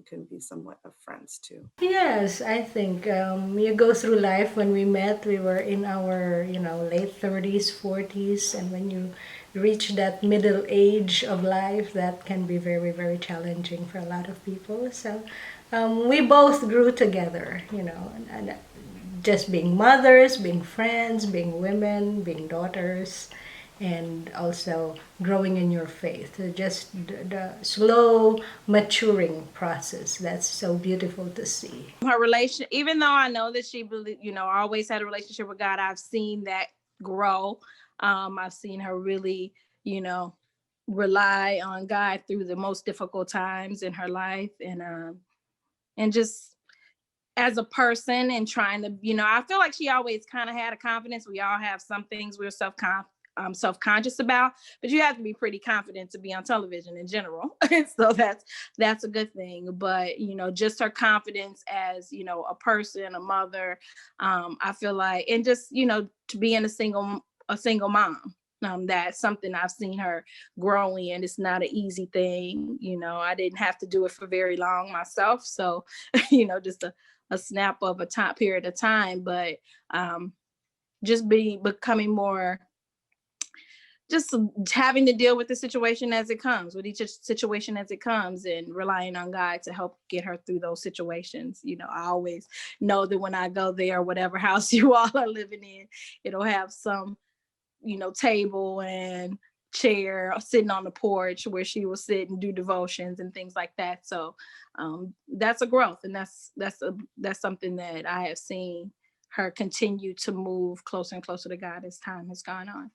can be somewhat of friends too. Yes, I think you go through life. When we met, we were in our late 30s, 40s, and when you reach that middle age of life, that can be very, very challenging for a lot of people. So we both grew together, and just being mothers, being friends, being women, being daughters, and also growing in your faith. Just the slow maturing process. That's so beautiful to see. Her relation, even though I know that she always had a relationship with God, I've seen that grow. I've seen her really, rely on God through the most difficult times in her life, and just as a person, and trying to, I feel like she always kind of had a confidence. We all have some things we're self-conscious about, but you have to be pretty confident to be on television in general. So that's a good thing. But just her confidence as a person, a mother, I feel like, and just to being a single mom. That's something I've seen her growing, and it's not an easy thing. I didn't have to do it for very long myself. So, just a snap of a period of time, but just becoming more, just having to deal with the situation as it comes, with each situation as it comes, and relying on God to help get her through those situations. I always know that when I go there, whatever house you all are living in, it'll have some, table and chair sitting on the porch where she will sit and do devotions and things like that. So that's a growth, and that's something that I have seen her continue to move closer and closer to God as time has gone on.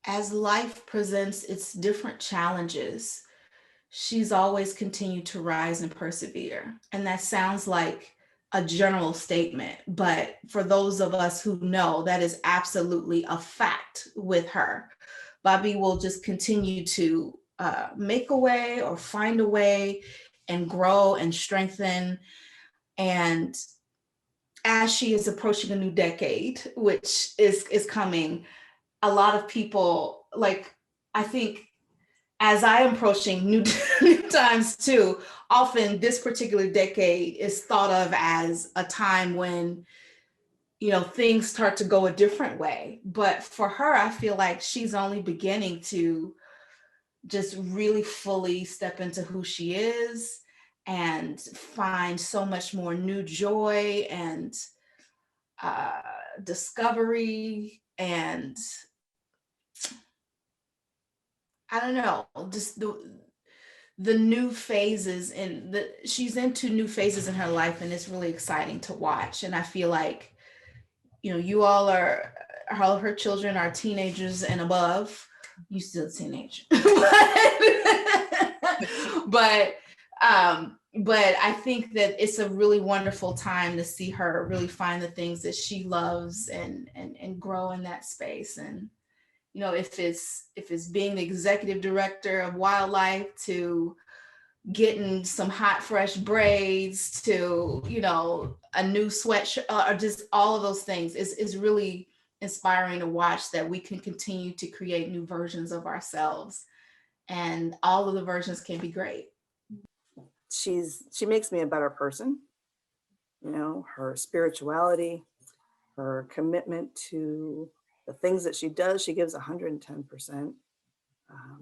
As life presents its different challenges, she's always continued to rise and persevere. And that sounds like a general statement, but for those of us who know, that is absolutely a fact with her. Bobby will just continue to make a way or find a way and grow and strengthen. And as she is approaching a new decade, which is coming, a lot of people, I think as I am approaching new times too, often this particular decade is thought of as a time when, things start to go a different way. But for her, I feel like she's only beginning to just really fully step into who she is and find so much more new joy and discovery, and I don't know, just the new phases, and she's into new phases in her life, and it's really exciting to watch. And I feel like, you all her children are teenagers and above. You still a teenager, but I think that it's a really wonderful time to see her really find the things that she loves and grow in that space. And if it's being the executive director of wildlife, to getting some hot fresh braids, to a new sweatshirt, or just all of those things, is really inspiring to watch, that we can continue to create new versions of ourselves, and all of the versions can be great. She makes me a better person. Her spirituality, her commitment to the things that she does, she gives 110%.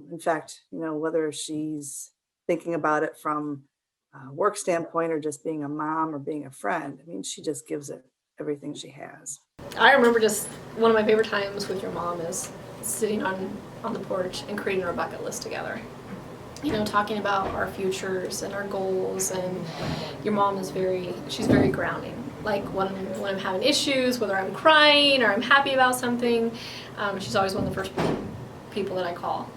In fact, whether she's thinking about it from a work standpoint or just being a mom or being a friend, she just gives it everything she has. I remember just one of my favorite times with your mom is sitting on the porch and creating our bucket list together. talking about our futures and our goals. And your mom is she's very grounding. Like when I'm having issues, whether I'm crying or I'm happy about something, she's always one of the first people that I call.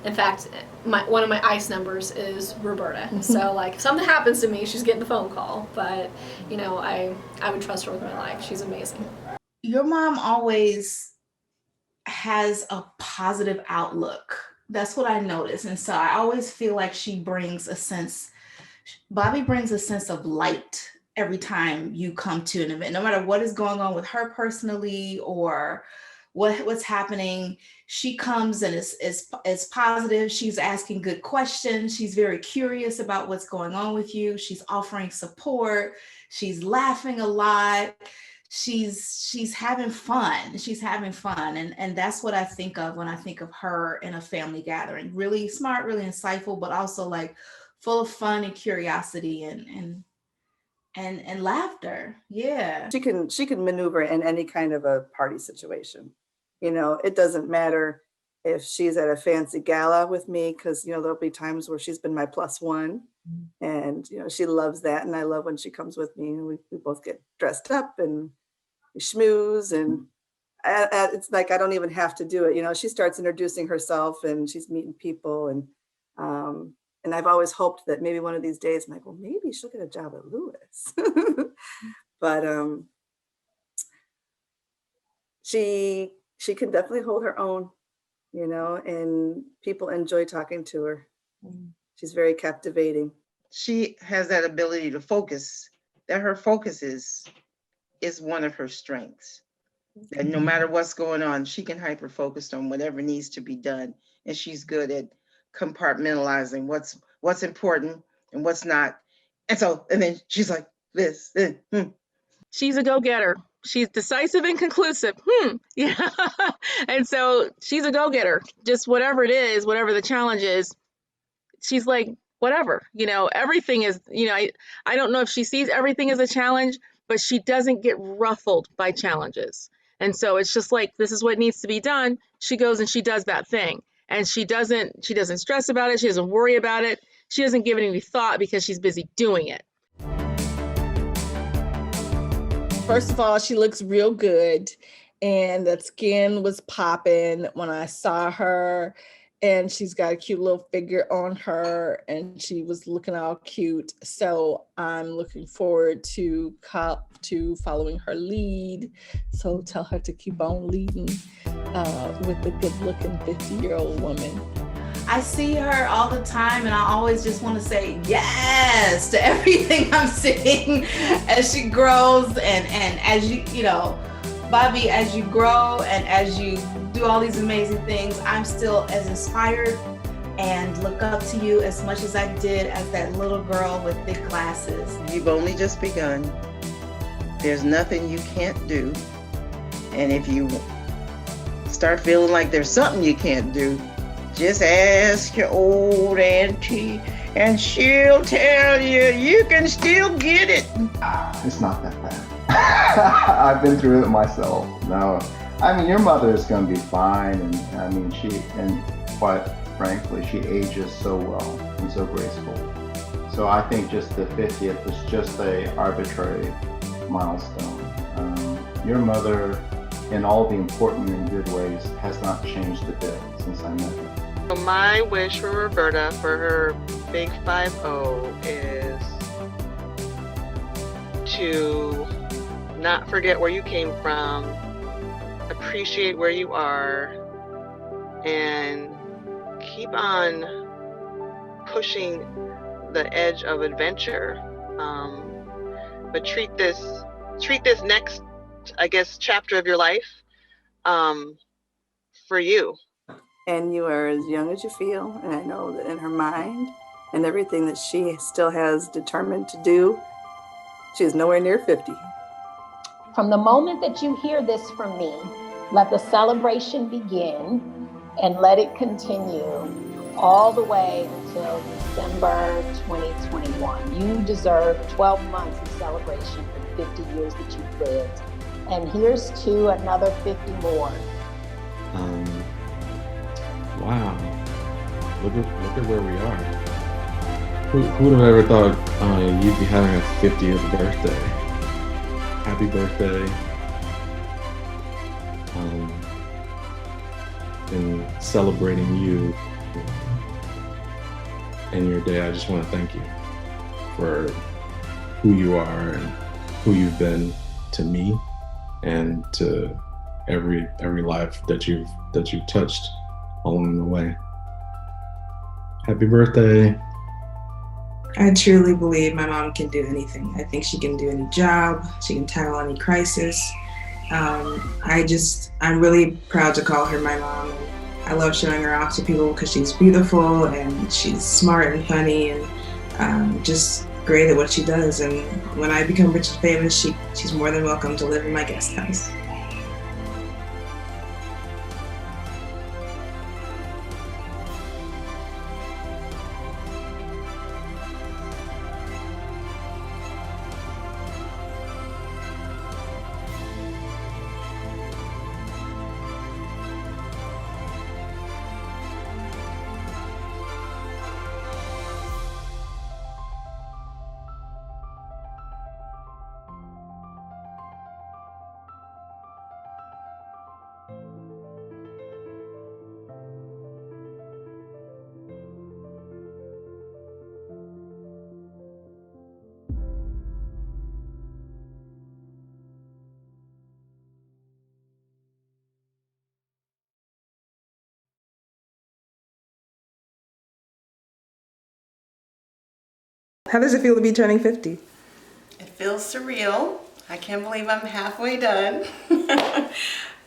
In fact, one of my ICE numbers is Roberta. So like if something happens to me, she's getting the phone call. But I would trust her with my life. She's amazing. Your mom always has a positive outlook. That's what I notice. And so I always feel like Bobby brings a sense of light every time you come to an event, no matter what is going on with her personally or what's happening. She comes and is positive. She's asking good questions. She's very curious about what's going on with you. She's offering support. She's laughing a lot. She's having fun. And that's what I think of when I think of her in a family gathering. Really smart, really insightful, but also like full of fun and curiosity and laughter. Yeah. She can maneuver in any kind of a party situation. It doesn't matter if she's at a fancy gala with me, because there'll be times where she's been my plus one, and she loves that, and I love when she comes with me, and we both get dressed up and we schmooze, and it's like I don't even have to do it. She starts introducing herself and she's meeting people, and I've always hoped that maybe one of these days I'm like, well, maybe she'll get a job at Lewis. But she can definitely hold her own, and people enjoy talking to her. She's very captivating. She has that ability to focus, that her focus is one of her strengths. And no matter what's going on, she can hyper focus on whatever needs to be done. And she's good at compartmentalizing what's important and what's not. And then she's like this. She's a go-getter. She's decisive and conclusive. Yeah. And so she's a go-getter. Just whatever it is, whatever the challenge is, she's like, whatever, everything is, I don't know if she sees everything as a challenge, but she doesn't get ruffled by challenges. And so it's just like, this is what needs to be done. She goes and she does that thing. And she doesn't stress about it. She doesn't worry about it. She doesn't give it any thought because she's busy doing it. First of all, she looks real good, and that skin was popping when I saw her, and she's got a cute little figure on her, and she was looking all cute. So I'm looking forward to following her lead. So tell her to keep on leading with the good-looking 50-year-old woman. I see her all the time, and I always just want to say yes to everything I'm seeing as she grows, and as Bobby, as you grow and as you do all these amazing things, I'm still as inspired and look up to you as much as I did as that little girl with thick glasses. You've only just begun. There's nothing you can't do. And if you start feeling like there's something you can't do, just ask your old auntie and she'll tell you you can still get it. It's not that bad. I've been through it myself. No, your mother is going to be fine. And and quite frankly, she ages so well and so graceful. So I think just the 50th was just a arbitrary milestone. Your mother, in all the important and good ways, has not changed a bit since I met her. So my wish for Roberta for her big 5-0 is to not forget where you came from, appreciate where you are, and keep on pushing the edge of adventure. But treat this next, I guess, chapter of your life for you. And you are as young as you feel. And I know that in her mind and everything that she still has determined to do, she is nowhere near 50. From the moment that you hear this from me, let the celebration begin and let it continue all the way until December 2021. You deserve 12 months of celebration for 50 years that you've lived. And here's to another 50 more. Wow. look at where we are. Who would have ever thought you'd be having a 50th birthday? Happy birthday. And celebrating you and your day. I just want to thank you for who you are and who you've been to me and to every life that you've touched along the way. Happy birthday. I truly believe my mom can do anything. I think she can do any job. She can tackle any crisis. I'm really proud to call her my mom. I love showing her off to people because she's beautiful and she's smart and funny and just great at what she does. And when I become rich and famous, she's more than welcome to live in my guest house. How does it feel to be turning 50? It feels surreal. I can't believe I'm halfway done.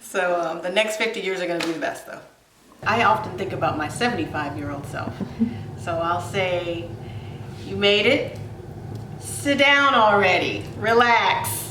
So the next 50 years are going to be the best, though. I often think about my 75-year-old self. So I'll say, you made it. Sit down already. Relax.